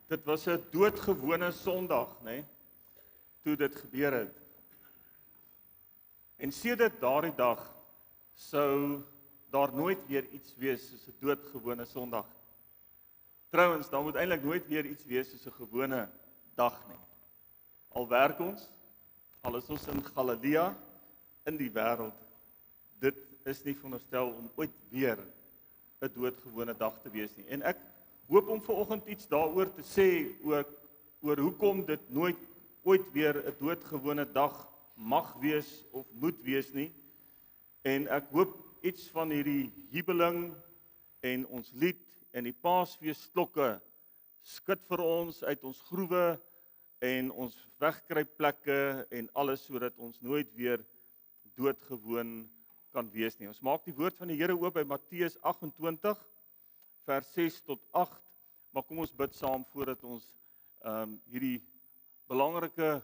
Dit was 'n doodgewone Sondag, né? Toe dit gebeur het. En sedert daardie dag sou daar nooit weer iets wees soos 'n doodgewone Sondag. Trouwens, daar moet eintlik nooit weer iets wees soos 'n gewone dag nie. Al werk ons, al is ons in Galilea, in die wêreld, dit is nie veronderstel om ooit weer 'n doodgewone dag te wees nie. En ek hoop om vanoggend iets daaroor te sê oor hoekom dit nooit ooit weer 'n doodgewone dag mag wees of moet wees nie. En ek hoop iets van hierdie jubeling en ons lied en die Paasfeesklokke skud vir ons uit ons groewe en ons wegkruipplekke en alles sodat ons nooit weer doodgewoon kan wees nie. Ons maak die woord van die Here oop by Matteus 28 vers 6 tot 8. Maar kom ons bid saam voordat ons hierdie belangrike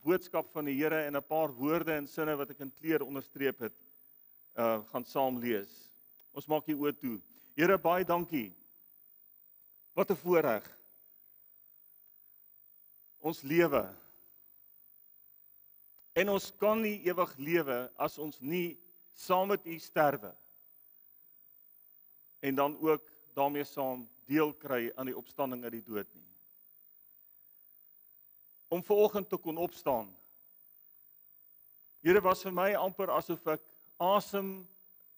boodskap van die Here en 'n paar woorde en sinne wat ek in kleur onderstreep het, gaan saam lees. Ons maak die oë toe. Here, baie dankie. Wat 'n voorreg. Ons lewe. En ons kan nie ewig lewe as ons nie saam met U sterwe. En dan ook daarmee saam deel kry aan die opstanding uit die dood nie. Om vanoggend te kon opstaan. Here, was vir my amper asof ek asem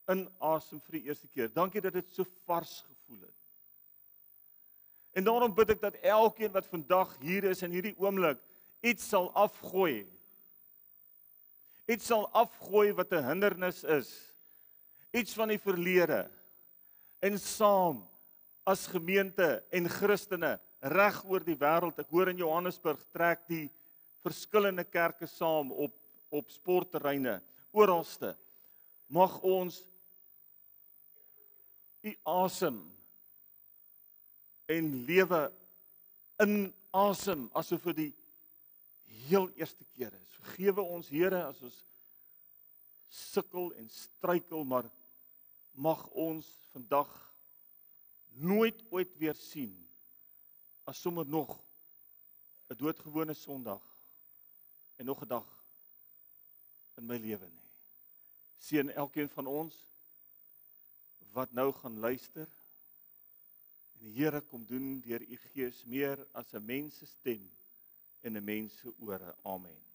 inasem vir die eerste keer. Dankie dat dit so vars gevoel het. En daarom bid ek dat elkeen wat vandag hier is in hierdie oomblik iets sal afgooi. Iets sal afgooi wat 'n hindernis is. Iets van die verlede. En saam as gemeente en Christene reg oor die wêreld. Ek hoor in Johannesburg trek die verskillende kerke saam op sportterreine, oralste. Mag ons U asem en lewe inasem asof dit die heel eerste keer is. Vergewe ons, Here, as ons sukkel en struikel, maar mag ons vandag nooit ooit weer sien as sommer nog 'n doodgewone Sondag en nog 'n dag in my lewe nie. Seën elkeen van ons wat nou gaan luister en die Here kom doen deur U Gees meer as 'n mens se stem en 'n mens se ore. Amen.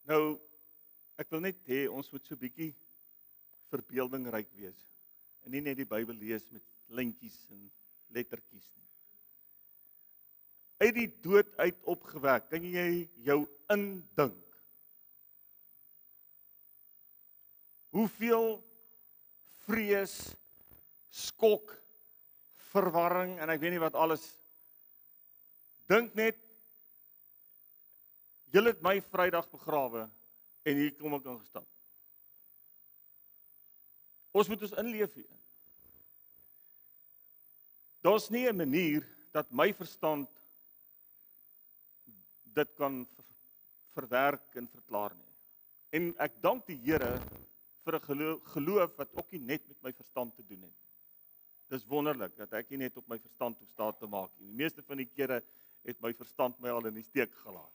Nou, ek wil net hê ons moet so 'n bietjie verbeeldingryk wees en nie net die Bybel lees met lintjies en lettertjies nie. Uit die dood uit opgewek, kan jy jou indink? Hoeveel vrees, skok, verwarring en ek weet nie wat alles. Dink net, julle het my Vrydag begrawe en hier kom ek ingestap. Ons moet ons inleef hier. Daar's nie 'n manier dat my verstand dit kan verwerk en verklaar nie. En ek dank die Here vir 'n geloof wat ook nie net met my verstand te doen het. Dis wonderlik dat ek nie net op my verstand hoef staat te maak nie. Die meeste van die kere het my verstand my al in die steek gelaat.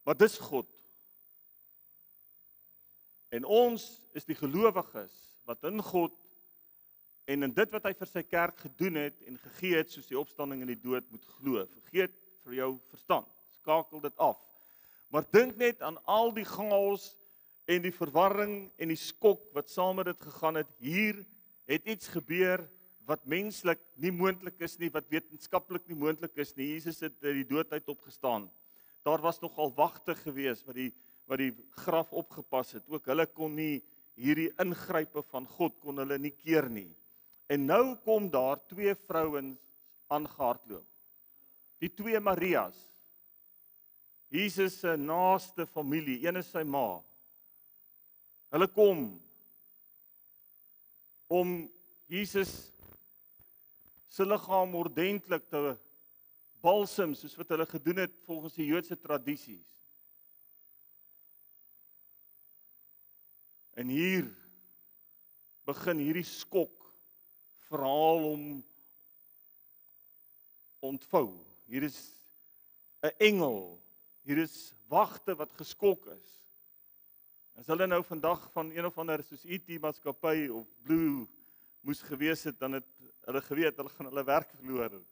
Maar dis God. En ons is die gelowiges wat in God en in dit wat hy vir sy kerk gedoen het en gegee het soos die opstanding in die dood moet glo. Vergeet vir jou verstand. Skakel dit af. Maar dink net aan al die chaos en die verwarring en die skok wat saam met dit gegaan het. Hier het iets gebeur wat menslik nie moontlik is nie, wat wetenskaplik nie moontlik is nie. Jesus het uit die dood uit opgestaan. Daar was nogal wagte gewees wat die graf opgepas het. Ook hulle kon nie hierdie ingrype van God kon hulle nie keer nie. En nou kom daar 2 vrouens aangehardloop. Die 2 Marias. Jesus se naaste familie, een is sy ma. Hulle kom om Jesus se liggaam ordentlik te balsem soos wat hulle gedoen het volgens die Joodse tradisies. En hier begin hierdie skok verhaal om ontvou. Hier is 'n engel, hier is wagte wat geskok is. As hulle nou vandag van een of ander soos IT maatskappy of Blue moes gewees het, dan het hulle geweet, hulle gaan hulle werk verloor.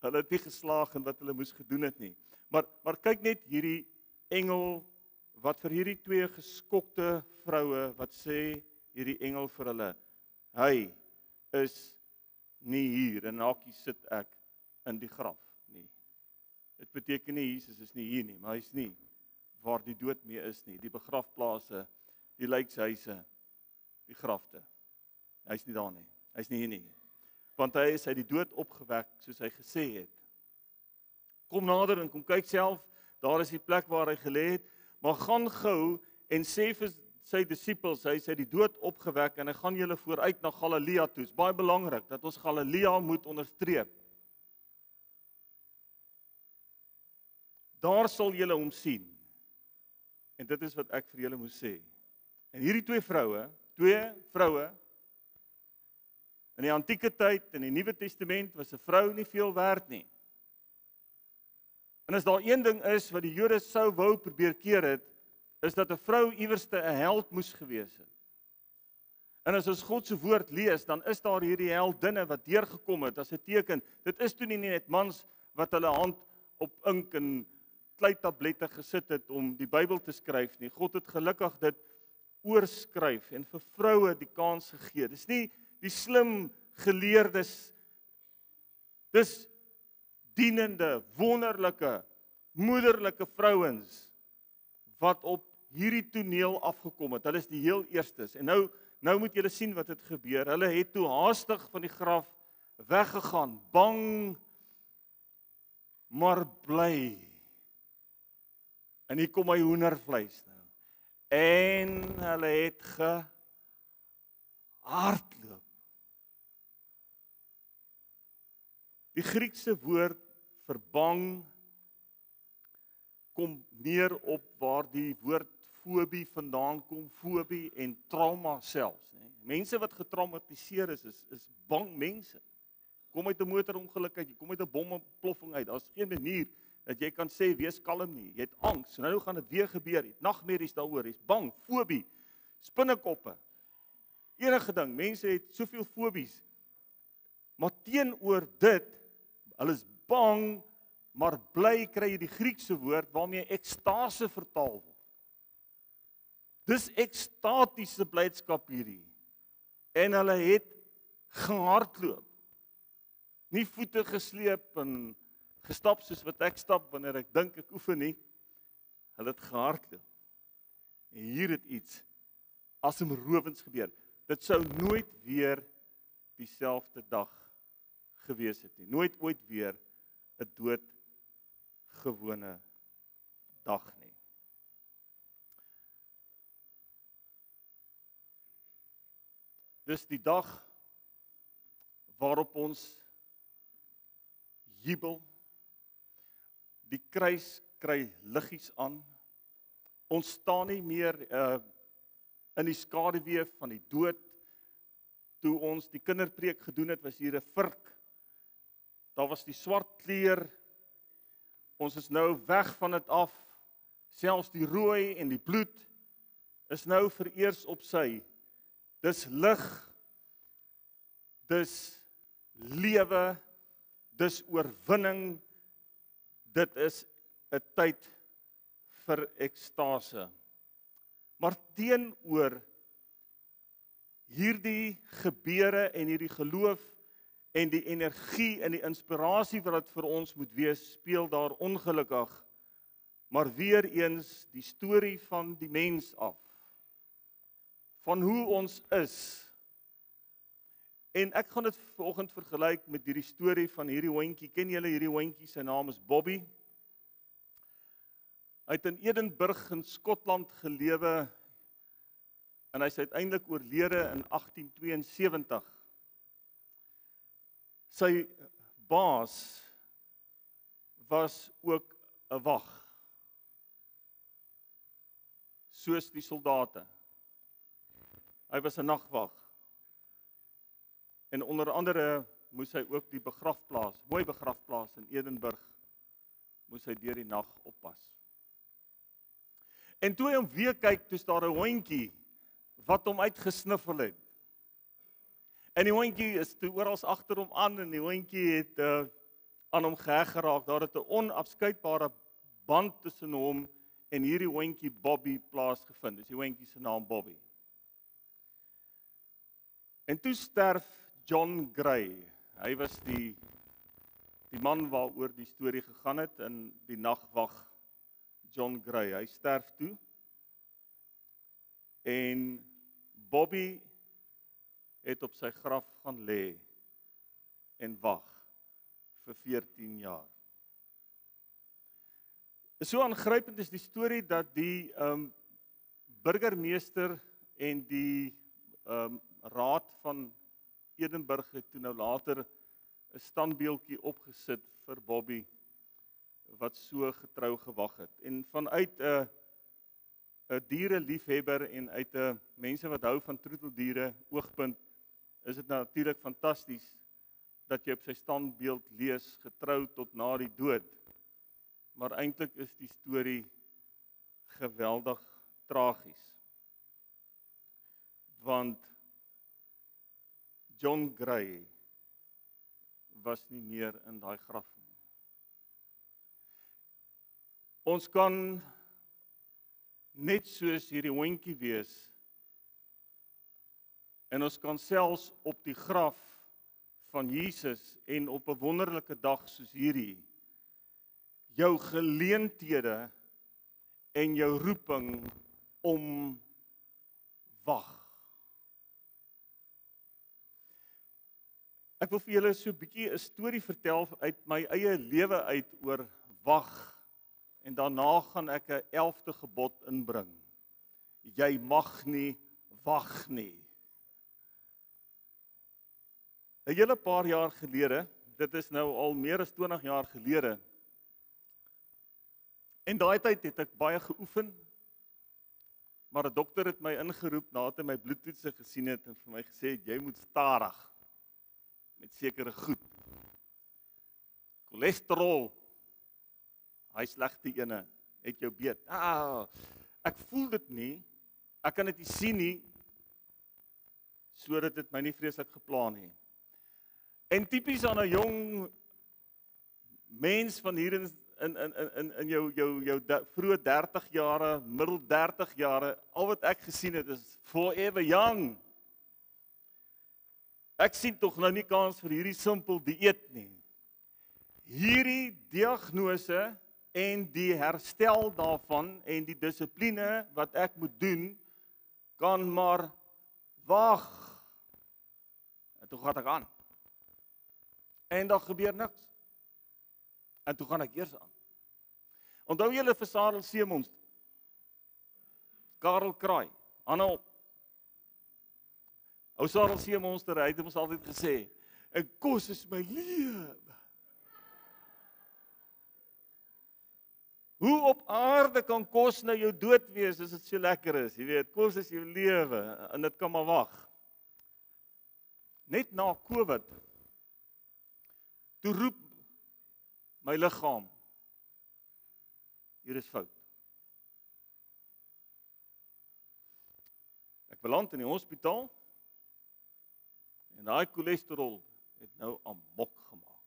Hulle het nie geslaag in wat hulle moes gedoen het nie. Maar kyk net hierdie engel, wat vir hierdie twee geskokte vroue, wat sê hierdie engel vir hulle, hy is nie hier, en hakie sit ek in die graf nie. Dit beteken nie Jesus is nie hier nie, maar hy is nie waar die dood mee is nie, die begrafplase, die lijkshuise, die grafte. Hy is nie daar nie, hy is nie hier nie. Want hy is uit die dood opgewek, soos hy gesê het. Kom nader en kom kyk self, daar is die plek waar hy gelê het, maar gaan gou en sê vir sy disippels, hy is uit die dood opgewek en hy gaan julle vooruit na Galilea toe. Dit is baie belangrik dat ons Galilea moet onderstreep. Daar sal julle hom sien. En dit is wat ek vir julle moet sê. En hierdie twee vroue, in die antieke tyd, in die Nuwe Testament, was 'n vrou nie veel werd nie. En as daar een ding is wat die Jode sou wou probeer keer het, is dat 'n vrou iewerste 'n held moes gewees het. En as ons God se woord lees, dan is daar hierdie heldinne wat deurgekom het as 'n teken. Dit is toe nie net mans wat hulle hand op ink en kleitablette gesit het om die Bybel te skryf nie. God het gelukkig dit oorskryf en vir vroue die kans gegee. Dis nie die slim geleerdes, dis dienende, wonderlike, moederlike vrouens wat op hierdie toneel afgekom het. Hulle is die heel eerstes. En nou moet julle sien wat het gebeur. Hulle het toe haastig van die graf weggegaan, bang, maar bly. En hier kom my hoendervleis nou. En hulle het gehardloop. Die Griekse woord vir bang kom neer op waar die woord fobie vandaan kom, fobie en trauma selfs. Mense wat getraumatiseer is bang mense. Kom uit 'n motorongeluk uit, jy kom uit 'n bomontploffing uit, daar's geen manier dat jy kan sê, wees kalm nie, jy het angs, nou gaan dit weer gebeur, jy het nagmerries daaroor, jy is bang, fobie, spinnekoppe, enige ding, mense het soveel fobies, maar teenoor dit, hulle is bang, maar bly kry jy die Griekse woord, waarmee ekstase vertaal word. Dis ekstatiese blydskap hierdie, en hulle het gehardloop, nie voete gesleep en gestap soos wat ek stap wanneer ek dink ek oefen nie. Hulle het gehardloop. En hier het iets asemrowends gebeur. Dit sou nooit weer dieselfde dag gewees het nie. Nooit ooit weer 'n doodgewone dag nie. Dis die dag waarop ons jubel. Die kruis kry liggies aan. Ons staan nie meer in die skaduwee van die dood. Toe ons die kinderpreek gedoen het, was hier 'n vurk. Daar was die swart kleur. Ons is nou weg van dit af. Selfs die rooi en die bloed is nou vereers op sy. Dis lig. Dis lewe. Dis oorwinning. Dit is 'n tyd vir ekstase. Maar teenoor hierdie gebeure en hierdie geloof en die energie en die inspirasie wat dit vir ons moet wees, speel daar ongelukkig maar weer eens die storie van die mens af. Van hoe ons is. En ek gaan dit vanoggend vergelyk met hierdie storie van hierdie hondjie. Ken julle hierdie hondjie? Sy naam is Bobby. Hy het in Edinburgh in Skotland gelewe en hy is uiteindelik oorlede in 1872. Sy baas was ook 'n wag, soos die soldate. Hy was 'n nagwag. En onder andere moes hy ook die begrafplaas, mooi begrafplaas in Edinburg, moes hy deur die nag oppas. En toe hy hom weer kyk, toe daar 'n hondjie wat hom uitgesniffel het. En die hondjie is toe oral agter hom aan en die hondjie het aan hom geheg geraak. Daar het 'n onafskeidbare band tussen hom en hierdie hondjie Bobby plaasgevind. Dis die hondjie se naam Bobby. En toe sterf John Gray. Hy was die man waaroor die storie gegaan het in die nagwag John Gray. Hy sterf toe. En Bobby het op sy graf gaan lê en wag vir 14 jaar. So aangrypend is die storie dat die burgemeester en die raad van Edinburg het toe nou later 'n standbeeldjie opgesit vir Bobby wat so getrou gewag het. En vanuit 'n diereliefhebber en uit 'n mense wat hou van troeteldiere oogpunt is dit natuurlik fantasties dat jy op sy standbeeld lees getrou tot na die dood. Maar eintlik is die storie geweldig tragies. Want John Gray was nie meer in daai graf nie. Ons kan net soos hierdie hondjie wees en ons kan selfs op die graf van Jesus en op 'n wonderlike dag soos hierdie jou geleenthede en jou roeping om wag. Ek wil vir julle so 'n bietjie 'n storie vertel uit my eie lewe uit oor wag. En daarna gaan ek 'n 11de gebod inbring. Jy mag nie wag nie. 'n hele paar jaar gelede, dit is nou al meer as 20 jaar gelede. En daai tyd het ek baie geoefen. Maar 'n dokter het my ingeroep nadat hy my bloedtoetse gesien het en vir my gesê het jy moet stadig met sekere goed. Cholesterol, hy slegte ene, het jou beet. Ek voel dit nie, ek kan dit nie sien nie, sodat dit my nie vreeslik geplan nie. En tipies aan 'n jong mens van hier in jou vroeë 30 jare, middel 30 jare, al wat ek gesien het is forever young. Ek sien tog nou nie kans vir hierdie simpel dieet nie. Hierdie diagnose en die herstel daarvan en die dissipline wat ek moet doen, kan maar wag. En toe gaan ek aan. En daar gebeur niks. En toe gaan ek eers aan. Onthou julle vir Sarel Seemons, Karel Kraai, Anna ou Sarel Seemons, hy het ons altyd gesê, en kos is my lewe. Hoe op aarde kan kos nou jou dood wees as dit so lekker is? Jy weet, kos is jou lewe en dit kan maar wag. Net na COVID, toe roep my liggaam, hier is fout. Ek beland in die hospitaal en daai cholesterol het nou amok gemaak.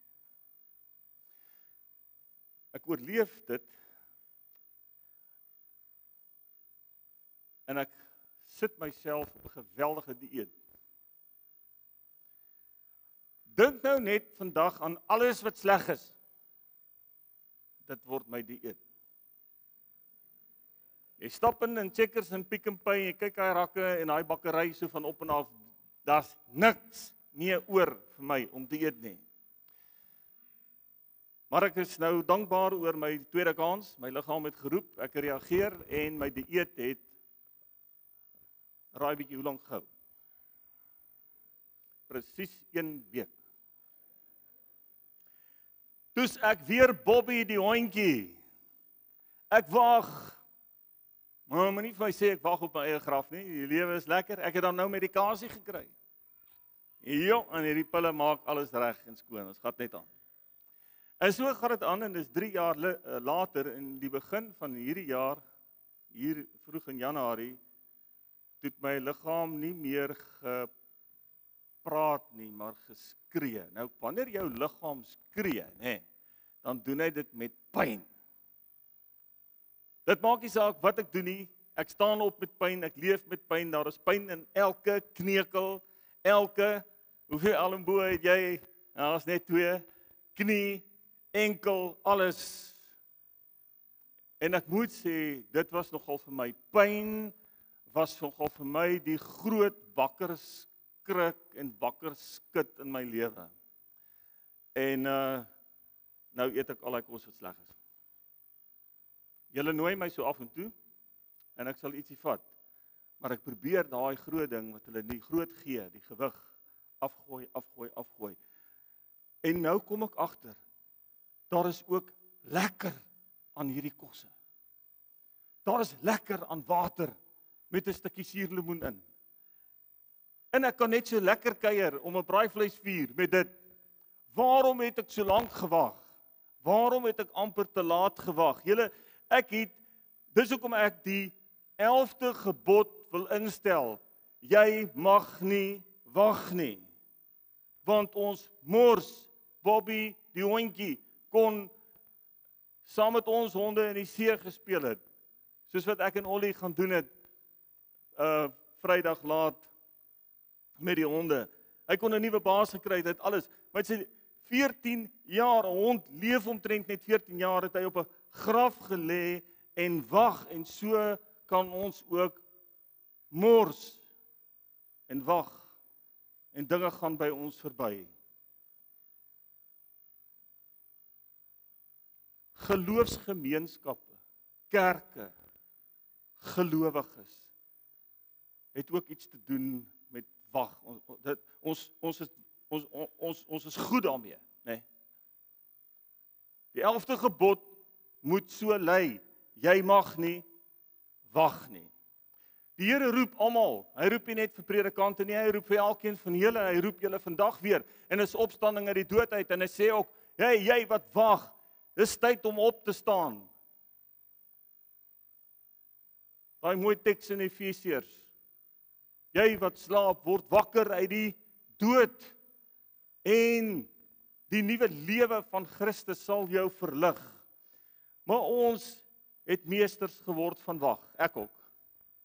Ek oorleef dit en ek sit myself op 'n geweldige dieet. Dink nou net vandag aan alles wat sleg is. Dit word my dieet. Jy stap in Checkers en Pick n Pay, jy kyk daai rakke en daai bakkery so van op en af, daar's niks meer oor vir my om te eet nie. Maar ek is nou dankbaar oor my tweede kans, my liggaam het geroep, ek reageer en my dieet het raai bietjie hoe lank gehou. Presies 1 week. Toes ek weer Bobby die hondjie. Ek wag. Maar moenie vir my sê ek wag op my eie graf nie. Die lewe is lekker. Ek het dan nou medikasie gekry. Ja, en hierdie pille maak alles reg en skoon. Ons gaan net aan. En so gaan dit aan en dis 3 jaar later in die begin van hierdie jaar, hier vroeg in Januarie, het my liggaam nie meer gepraat nie, maar geskree. Nou wanneer jou liggaam skree, nê, dan doen hy dit met pyn. Dit maak nie saak wat ek doen nie, ek staan op met pyn, ek leef met pyn, daar is pyn in elke knekel, hoeveel elmboë het jy? Nou, is net 2, knie, enkel, alles. En ek moet sê, dit was nogal vir my, pyn was nogal vir my die groot wakker skrik en wakker skit in my lewe. En nou eet ek al die kos wat sleg is. Julle nooi my so af en toe, en ek sal ietsie vat, maar ek probeer daai groot ding wat hulle nie groot gee, die gewig, afgooi. En nou kom ek agter, daar is ook lekker aan hierdie kosse. Daar is lekker aan water met 'n stukkie suurlemoen in. En ek kan net so lekker kuier om 'n braaivleisvuur met dit. Waarom het ek so lank gewag? Waarom het ek amper te laat gewag? Julle, dis hoekom ek die 11de gebod wil instel. Jy mag nie wag nie. Want ons mors, Bobby, die hondjie, kon saam met ons honde in die see gespeel het. Soos wat ek en Ollie gaan doen het, Vrydag laat met die honde. Hy kon 'n nuwe baas gekry het, dit alles. Maar hy sê 14 jaar, 'n hond leef omtrent net 14 jaar, het hy op 'n graf gelê en wag, en so kan ons ook mors en wag, en dinge gaan by ons verby. Geloofsgemeenskappe, kerke, gelowiges, het ook iets te doen met wag. Ons is goed daarmee, né? Die 11de gebod moet so lei, jy mag nie wag nie. Die Here roep almal, hy roep nie net vir predikante nie, hy roep vir elkeen van julle, hy roep julle vandag weer, en is opstanding uit die dood uit, en hy sê ook, hey, jy wat wag, dis tyd om op te staan. Daai mooi teks in Efesiërs, jy wat slaap, word wakker uit die dood, en die nuwe lewe van Christus sal jou verlig. Maar ons het meesters geword van wag, ek ook.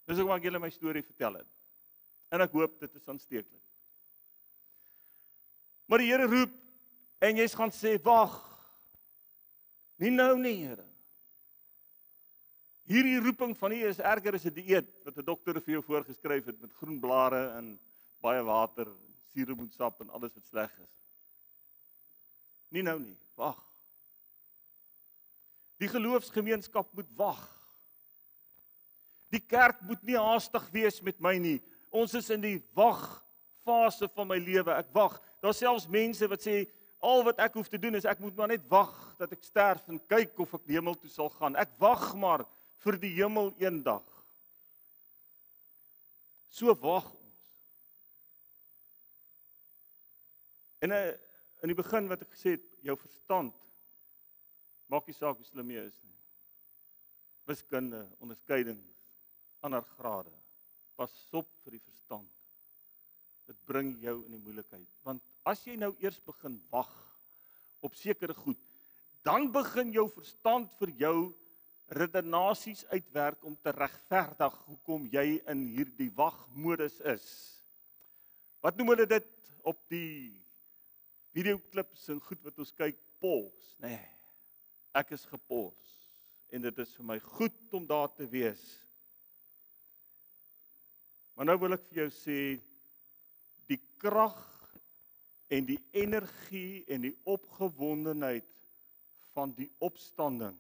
Dis hoekom ek julle my storie vertel het. En ek hoop dit is aansteeklik. Maar die Here roep, en jy gaan sê, wag, nie nou nie, Here. Hierdie roeping van U is erger as 'n dieet, wat 'n dokter vir jou voorgeskryf het, met groen blare en baie water, suurlemoensap en alles wat sleg is. Nie nou nie, wag. Die geloofsgemeenskap moet wag. Die kerk moet nie haastig wees met my nie. Ons is in die wagfase van my lewe. Ek wag. Daar's selfs mense wat sê, al wat ek hoef te doen is, ek moet maar net wag dat ek sterf en kyk of ek die hemel toe sal gaan. Ek wag maar vir die hemel eendag. So wag ons. En in die begin wat ek gesê het, jou verstand, maak nie saak hoe slim jy is nie. Wiskunde, onderskeidings, ander grade. Pas op vir die verstand. Dit bring jou in die moeilikheid. Want as jy nou eers begin wag op sekere goed, dan begin jou verstand vir jou redenasies uitwerk om te regverdig hoekom jy in hierdie wagmodus is. Wat noem hulle dit op die videoklips en goed wat ons kyk, pause, nee. Ek is gepause en dit is vir my goed om daar te wees. Maar nou wil ek vir jou sê, die krag en die energie en die opgewondenheid van die opstanding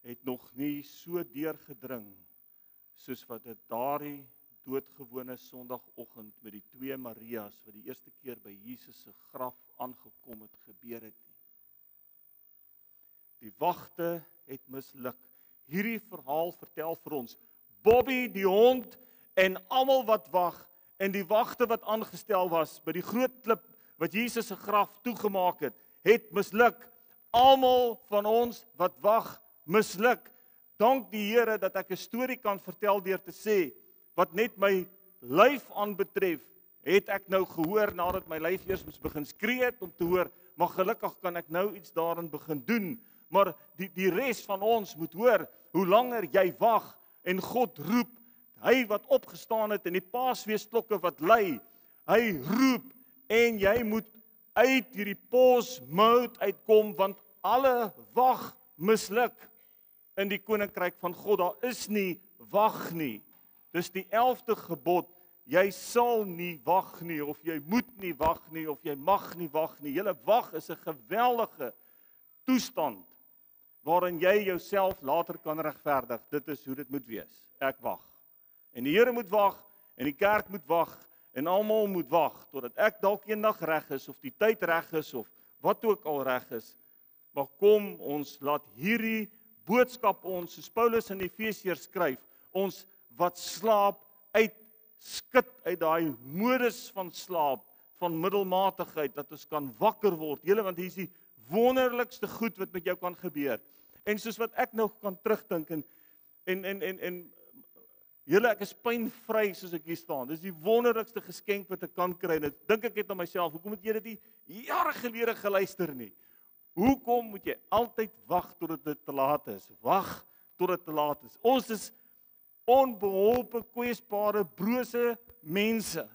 het nog nie so deurgedring soos wat dit daardie doodgewone Sondagoggend met die 2 Marias wat die eerste keer by Jesus se graf aangekom het gebeur het nie. Die wagte het misluk. hierdie verhaal vertel vir ons. Bobby, die hond en almal wat wag en die wagte wat aangestel was by die groot klip wat Jesus se graf toegemaak het misluk. Almal van ons wat wag, misluk. Dank die Here dat ek 'n storie kan vertel deur te sê wat net my lyf aanbetref, het ek nou gehoor nadat my lyf eers moes begin skree het om te hoor, maar gelukkig kan ek nou iets daarin begin doen. Maar die res van ons moet hoor, hoe langer jy wag en God roep, hy wat opgestaan het en die Paasfeesklokke wat lui, hy roep en jy moet uit hierdie pause mode uitkom, want alle wag misluk in die koninkryk van God. Daar is nie wag nie. Dis die 11de gebod. Jy sal nie wag nie, of jy moet nie wag nie, of jy mag nie wag nie. Julle wag is 'n geweldige toestand waarin jy jouself later kan regverdig. Dit is hoe dit moet wees. Ek wag. En die Here moet wag, en die kerk moet wag, en almal moet wag, totdat ek dalk eendag reg is, of die tyd reg is, of wat ook al reg is. Maar kom, ons laat hierdie boodskap ons, soos Paulus in Efesiërs skryf, ons wat slaap skit uit daai modus van slaap, van middelmatigheid, dat ons kan wakker word. Julle, want hier is die wonderlikste goed wat met jou kan gebeur. En soos wat ek nou kan terugdink en julle, ek is pynvry soos ek hier staan. Dis die wonderlikste geskenk wat ek kan kry. En dink ek net aan myself, hoekom het jy dit nie jare gelede geluister nie? Hoekom moet jy altyd wag totdat dit te laat is? Wag totdat dit te laat is. Ons is onbeholpe, kwesbare, brose mense.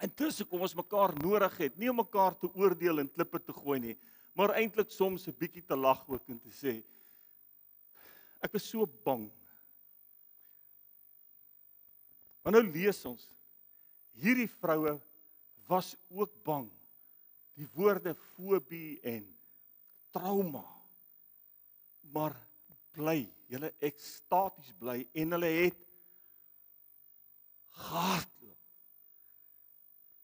En tussen kom ons mekaar nodig het, nie om mekaar te oordeel en klippe te gooi nie, maar eintlik soms 'n bietjie te lag ook en te sê, ek is so bang. Maar nou lees ons, hierdie vroue was ook bang. Die woorde fobie en trauma, maar bly, hulle ekstaties bly en hulle het gehardloop.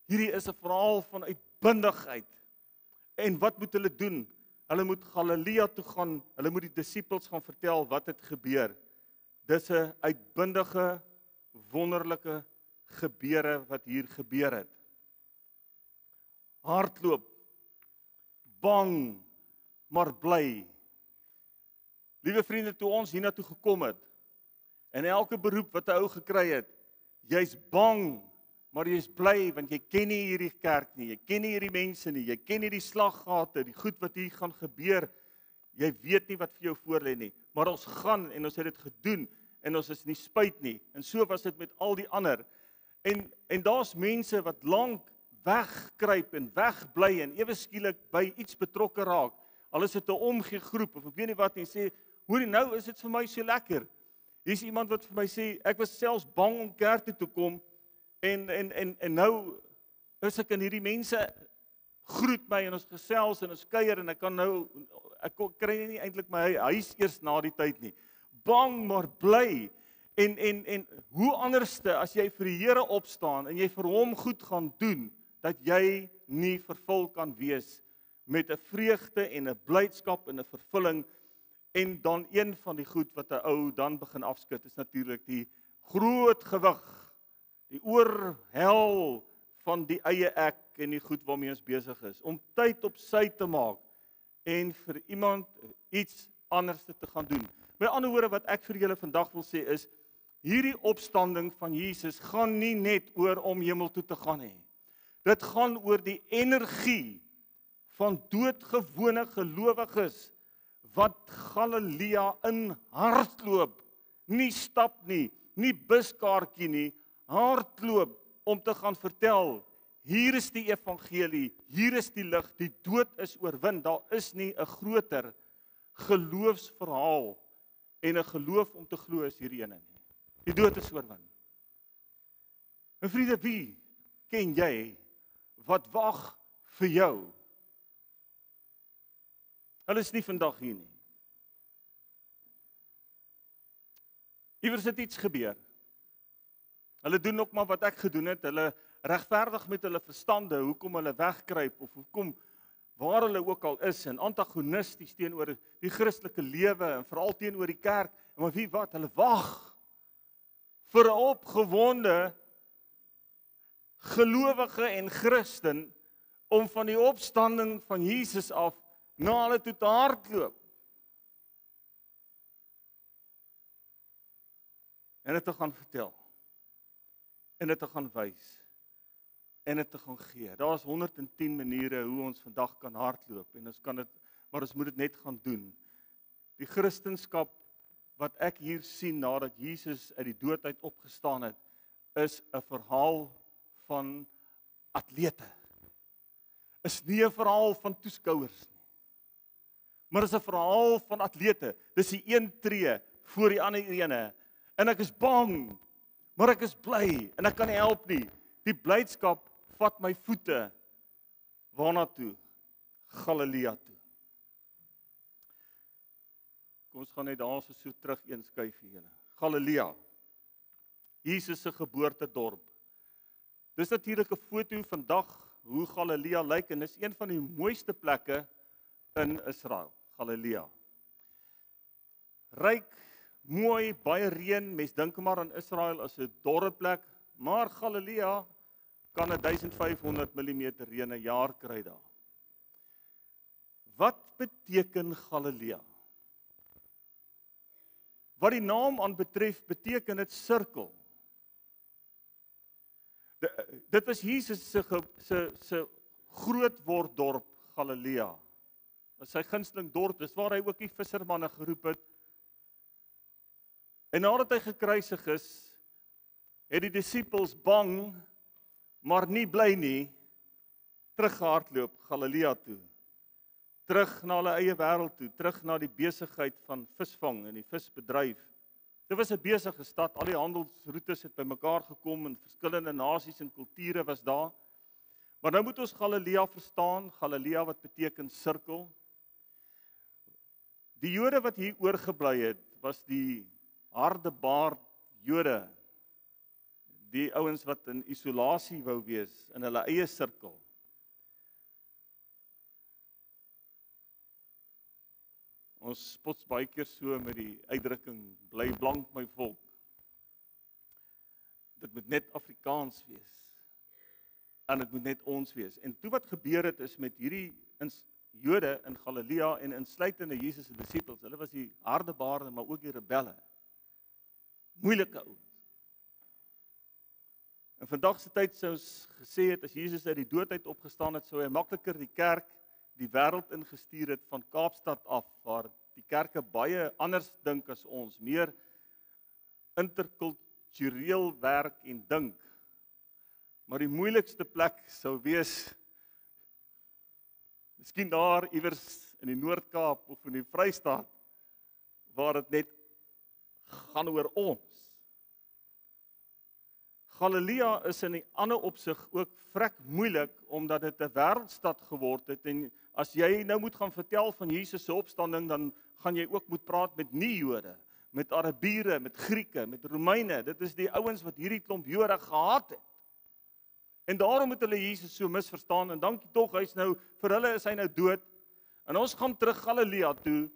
Hierdie is 'n verhaal van uitbundigheid. En wat moet hulle doen? Hulle moet Galilea toe gaan, hulle moet die disippels gaan vertel wat het gebeur. Dis 'n uitbundige, wonderlike gebeure wat hier gebeur het. Hardloop, bang, maar bly. Liewe vriende, toe ons hiernatoe gekom het, en elke beroep wat 'n ou gekry het, jy's bang, maar jy's bly, want jy ken nie hierdie kerk nie, jy ken nie hierdie mense nie, jy ken nie die slaggate, die goed wat hier gaan gebeur, jy weet nie wat vir jou voorlê nie, maar ons gaan en ons het dit gedoen, en ons is nie spyt nie, en so was dit met al die ander, en daar's mense wat lank wegkruip en wegbly, en ewe skielik by iets betrokke raak, al is dit 'n omgee groep, of ek weet nie wat nie, sê, hoorie, nou is dit vir my so lekker. Hier's iemand wat vir my sê, ek was selfs bang om kerk toe te kom, en nou is ek in hierdie mense groet my, en ons gesels, en ons kuier, en ek kry nie eintlik my huis eers na die tyd nie. Bang, maar bly, en hoe anderste, as jy vir die Here opstaan, en jy vir hom goed gaan doen, dat jy nie vervul kan wees, met 'n vreugde, en 'n blydskap, en 'n vervulling, en dan een van die goed wat 'n ou dan begin afskud, is natuurlik die groot gewig, die oorhel van die eie ek, en die goed waarmee ons besig is, om tyd op sy te maak, en vir iemand iets anders te gaan doen. Met ander woorde, wat ek vir julle vandag wil sê is, hierdie opstanding van Jesus gaan nie net oor om hemel toe te gaan hê. Dit gaan oor die energie van doodgewone gelowiges wat Galilea in hardloop, nie stap nie, nie buskaartjie nie, hardloop om te gaan vertel, hier is die evangelie, hier is die lig, die dood is oorwin, daar is nie 'n groter geloofsverhaal en 'n geloof om te glo is hierdie ene nie. Die dood is oorwin. En vriende, wie ken jy wat wag vir jou? Hulle is nie vandag hier nie. Iewers het iets gebeur. Hulle doen ook maar wat ek gedoen het, hulle regverdig met hulle verstande, hoekom hulle wegkruip, of hoekom waar hulle ook al is, en antagonisties teenoor die Christelike lewe, en veral teenoor die kerk, maar wie wat, hulle wag vir 'n opgewonde, gelowige en Christen, om van die opstanding van Jesus af, na hulle toe te hardloop. En dit te gaan vertel. En dit te gaan wys. En dit te gaan gee. Daar is 110 maniere hoe ons vandag kan hardloop. En ons kan dit, maar ons moet dit net gaan doen. Die Christendom wat ek hier sien nadat Jesus uit die dood uit opgestaan het, is 'n verhaal van atlete. Is nie 'n verhaal van toeskouers nie. Maar is 'n verhaal van atlete. Dis die een tree voor die ander ene. En ek is bang, maar ek is bly en ek kan nie help nie. Die blydskap vat my voete waarna toe? Galilea toe. Kom ons gaan net daar so terug een skuif vir julle. Galilea. Jesus se geboortedorp. Dis natuurlik 'n foto vandag hoe Galilea lyk en dis een van die mooiste plekke in Israel, Galilea. Ryk, mooi, baie reën, mens dink maar aan Israel as 'n dorre plek, maar Galilea kan 1500 mm reën 'n jaar kry daar. Wat beteken Galilea? Wat die naam aan betref, beteken dit sirkel. Dit was Jesus se grootworddorp Galilea. Sy gunsteling dorp, dis waar hy ook die vissermanne geroep het. En nadat hy gekruisig is, het die disippels bang, maar nie bly nie, teruggehardloop Galilea toe. Terug na hulle eie wêreld toe, terug na die besigheid van visvang en die visbedryf. Dit was 'n besige stad, al die handelsroetes het bymekaar gekom en verskillende nasies en kulture was daar. Maar nou moet ons Galilea verstaan, Galilea wat beteken sirkel. Die Jode wat hier oorgebly het, was die hardebaard Jode. Die ouens wat in isolasie wou wees, in hulle eie sirkel. Ons spot baie keer so met die uitdrukking, bly blank my volk. Dit moet net Afrikaans wees. En dit moet net ons wees. En toe wat gebeur het is met hierdie Jode in Galilea en insluitende Jesus se disippels, hulle was die hardebaarde, maar ook die rebelle. Moeilike ouens. In vandag se tyd sou ons gesê het, as Jesus uit die dood uit opgestaan het, sou hy makliker die kerk die wêreld ingestuur het van Kaapstad af, waar die kerke baie anders dink as ons, meer interkultureel werk en dink. Maar die moeilikste plek sou wees, miskien daar iewers in die Noord-Kaap of in die Vrystaat, waar dit net gaan oor ons. Galilea is in 'n ander opsig ook vrek moeilik, omdat dit 'n wêreldstad geword het, en as jy nou moet gaan vertel van Jesus se opstanding, dan gaan jy ook moet praat met nie-Jode, met Arabiere, met Grieke, met Romeine. Dit is die ouens wat hierdie klomp Jode gehaat het. En daarom het hulle Jesus so misverstaan, en dankie tog, vir hulle is hy nou dood, en ons gaan terug Galilea toe,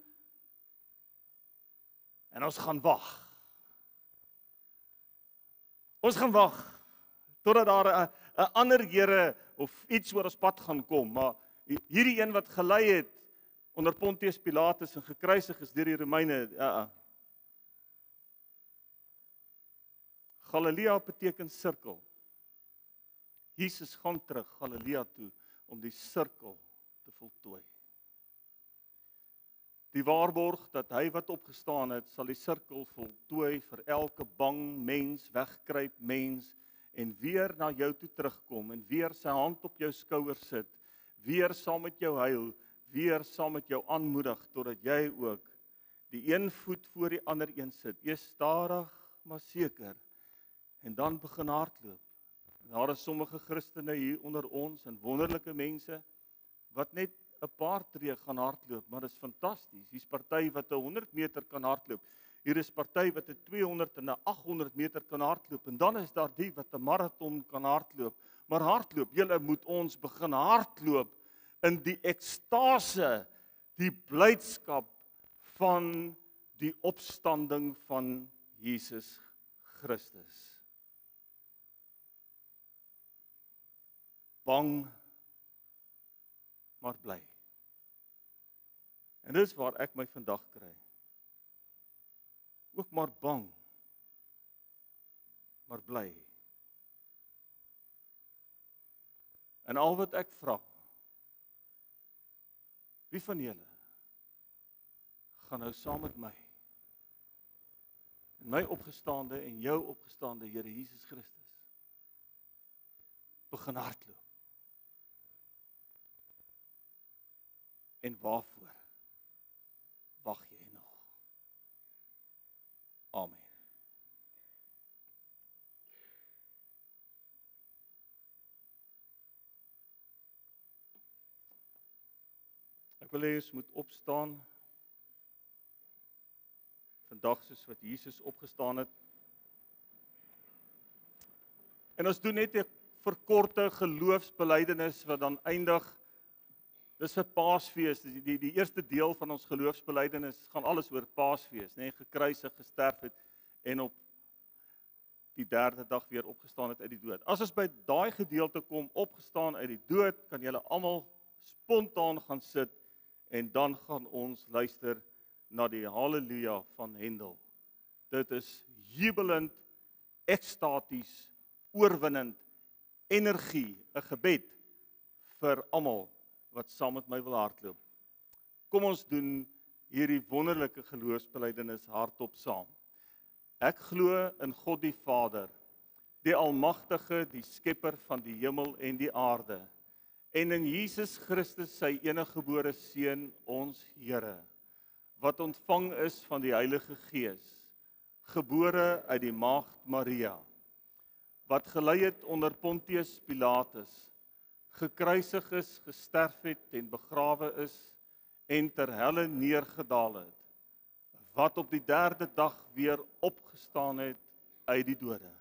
en ons gaan wag. Ons gaan wag, totdat daar 'n ander Here, of iets oor ons pad gaan kom, maar hierdie een wat gelei het, onder Pontius Pilatus en gekruisig is deur die Romeine, Galilea beteken sirkel. Jesus gaan terug Galilea toe om die sirkel te voltooi. Die waarborg dat hy wat opgestaan het, sal die sirkel voltooi vir elke bang mens, wegkruip mens, en weer na jou toe terugkom, en weer sy hand op jou skouer sit, weer saam met jou huil, weer saam met jou aanmoedig, totdat jy ook die een voet voor die ander een sit, eers stadig, maar seker, en dan begin hardloop. Daar is sommige Christene hier onder ons, en wonderlike mense, wat net 'n paar tree gaan hardloop, maar dit is fantasties. Hier's party wat 100 meter kan hardloop. Hier is party wat 200 en 800 meter kan hardloop, en dan is daar die wat 'n maraton kan hardloop. Maar hardloop, julle moet ons begin hardloop, in die ekstase, die blydskap van die opstanding van Jesus Christus. Bang, maar bly. En dis waar ek my vandag kry. Ook maar bang, maar bly. En al wat ek vra, wie van julle gaan nou saam met my en my opgestaande en jou opgestaande Here Jesus Christus begin hardloop? En waarvoor wag jy nog? Amen. Ek wil hê ons moet opstaan. Vandag soos wat Jesus opgestaan het. En ons doen net 'n verkorte geloofsbelijdenis wat dan eindig. Dis vir Paasfees. Die eerste deel van ons geloofsbelijdenis gaan alles oor Paasfees, nê, gekruisig, gesterf het en op die derde dag weer opgestaan het uit die dood. As ons by daai gedeelte kom, opgestaan uit die dood, kan julle almal spontaan gaan sit en dan gaan ons luister na die Halleluja van Hendel. Dit is jubelend, ekstaties, oorwinnend, energie, 'n gebed vir almal wat saam met my wil hardloop. Kom ons doen hierdie wonderlike geloofsbelijdenis hardop saam. Ek glo in God die Vader, die Almagtige, die Skepper van die hemel en die aarde, en in Jesus Christus sy eniggebore Seun, ons Here, wat ontvang is van die Heilige Gees, gebore uit die Maagd Maria, wat gelei het onder Pontius Pilatus, gekruisig is, gesterf het en begrawe is en ter helle neergedaal het, wat op die derde dag weer opgestaan het uit die dode,